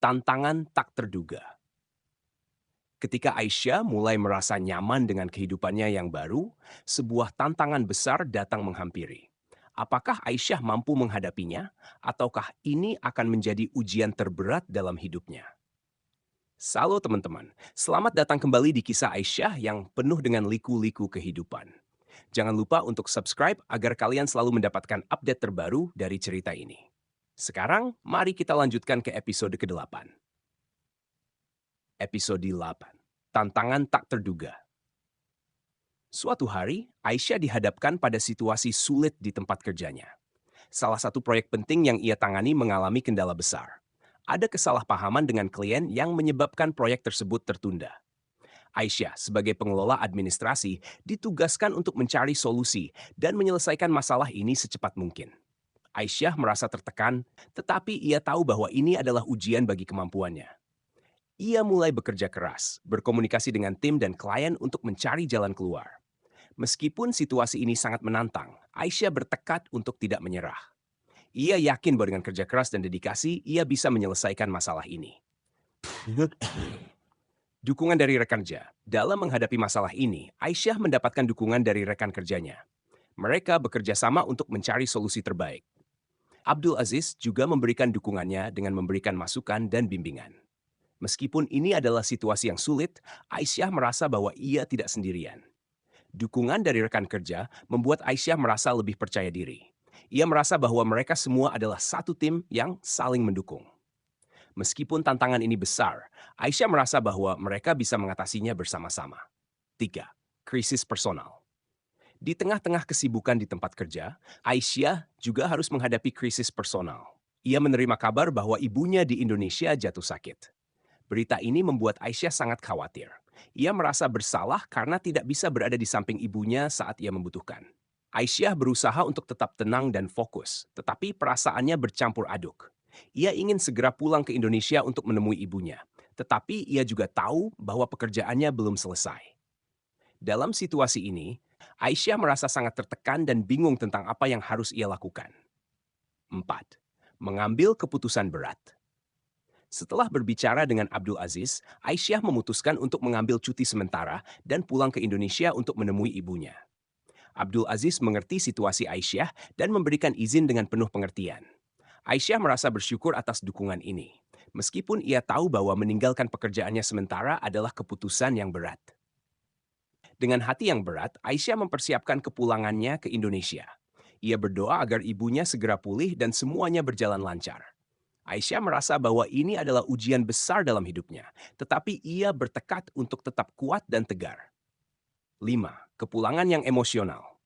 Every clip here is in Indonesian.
Tantangan tak terduga. Ketika Aisyah mulai merasa nyaman dengan kehidupannya yang baru, sebuah tantangan besar datang menghampiri. Apakah Aisyah mampu menghadapinya, ataukah ini akan menjadi ujian terberat dalam hidupnya? Halo teman-teman, selamat datang kembali di kisah Aisyah yang penuh dengan liku-liku kehidupan. Jangan lupa untuk subscribe agar kalian selalu mendapatkan update terbaru dari cerita ini. Sekarang, mari kita lanjutkan ke episode ke-8. Episode 8. Tantangan tak terduga. Suatu hari, Aisyah dihadapkan pada situasi sulit di tempat kerjanya. Salah satu proyek penting yang ia tangani mengalami kendala besar. Ada kesalahpahaman dengan klien yang menyebabkan proyek tersebut tertunda. Aisyah, sebagai pengelola administrasi, ditugaskan untuk mencari solusi dan menyelesaikan masalah ini secepat mungkin. Aisyah merasa tertekan, tetapi ia tahu bahwa ini adalah ujian bagi kemampuannya. Ia mulai bekerja keras, berkomunikasi dengan tim dan klien untuk mencari jalan keluar. Meskipun situasi ini sangat menantang, Aisyah bertekad untuk tidak menyerah. Ia yakin bahwa dengan kerja keras dan dedikasi, ia bisa menyelesaikan masalah ini. Dukungan dari rekan kerja. Dalam menghadapi masalah ini, Aisyah mendapatkan dukungan dari rekan kerjanya. Mereka bekerja sama untuk mencari solusi terbaik. Abdul Aziz juga memberikan dukungannya dengan memberikan masukan dan bimbingan. Meskipun ini adalah situasi yang sulit, Aisyah merasa bahwa ia tidak sendirian. Dukungan dari rekan kerja membuat Aisyah merasa lebih percaya diri. Ia merasa bahwa mereka semua adalah satu tim yang saling mendukung. Meskipun tantangan ini besar, Aisyah merasa bahwa mereka bisa mengatasinya bersama-sama. 3. Krisis personal. Di tengah-tengah kesibukan di tempat kerja, Aisyah juga harus menghadapi krisis personal. Ia menerima kabar bahwa ibunya di Indonesia jatuh sakit. Berita ini membuat Aisyah sangat khawatir. Ia merasa bersalah karena tidak bisa berada di samping ibunya saat ia membutuhkan. Aisyah berusaha untuk tetap tenang dan fokus, tetapi perasaannya bercampur aduk. Ia ingin segera pulang ke Indonesia untuk menemui ibunya, tetapi ia juga tahu bahwa pekerjaannya belum selesai. Dalam situasi ini, Aisyah merasa sangat tertekan dan bingung tentang apa yang harus ia lakukan. 4. Mengambil keputusan berat. Setelah berbicara dengan Abdul Aziz, Aisyah memutuskan untuk mengambil cuti sementara dan pulang ke Indonesia untuk menemui ibunya. Abdul Aziz mengerti situasi Aisyah dan memberikan izin dengan penuh pengertian. Aisyah merasa bersyukur atas dukungan ini, meskipun ia tahu bahwa meninggalkan pekerjaannya sementara adalah keputusan yang berat. Dengan hati yang berat, Aisyah mempersiapkan kepulangannya ke Indonesia. Ia berdoa agar ibunya segera pulih dan semuanya berjalan lancar. Aisyah merasa bahwa ini adalah ujian besar dalam hidupnya, tetapi ia bertekad untuk tetap kuat dan tegar. 5. Kepulangan yang emosional.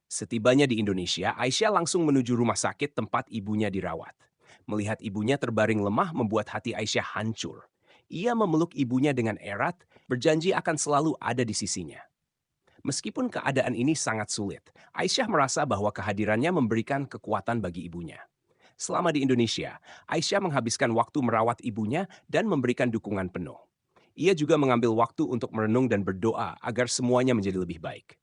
Setibanya di Indonesia, Aisyah langsung menuju rumah sakit tempat ibunya dirawat. Melihat ibunya terbaring lemah membuat hati Aisyah hancur. Ia memeluk ibunya dengan erat, berjanji akan selalu ada di sisinya. Meskipun keadaan ini sangat sulit, Aisyah merasa bahwa kehadirannya memberikan kekuatan bagi ibunya. Selama di Indonesia, Aisyah menghabiskan waktu merawat ibunya dan memberikan dukungan penuh. Ia juga mengambil waktu untuk merenung dan berdoa agar semuanya menjadi lebih baik.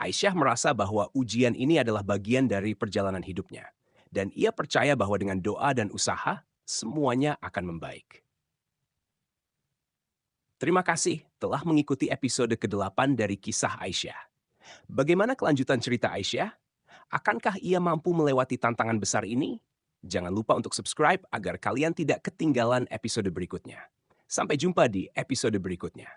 Aisyah merasa bahwa ujian ini adalah bagian dari perjalanan hidupnya, dan ia percaya bahwa dengan doa dan usaha, semuanya akan membaik. Terima kasih telah mengikuti episode ke-8 dari kisah Aisyah. Bagaimana kelanjutan cerita Aisyah? Akankah ia mampu melewati tantangan besar ini? Jangan lupa untuk subscribe agar kalian tidak ketinggalan episode berikutnya. Sampai jumpa di episode berikutnya.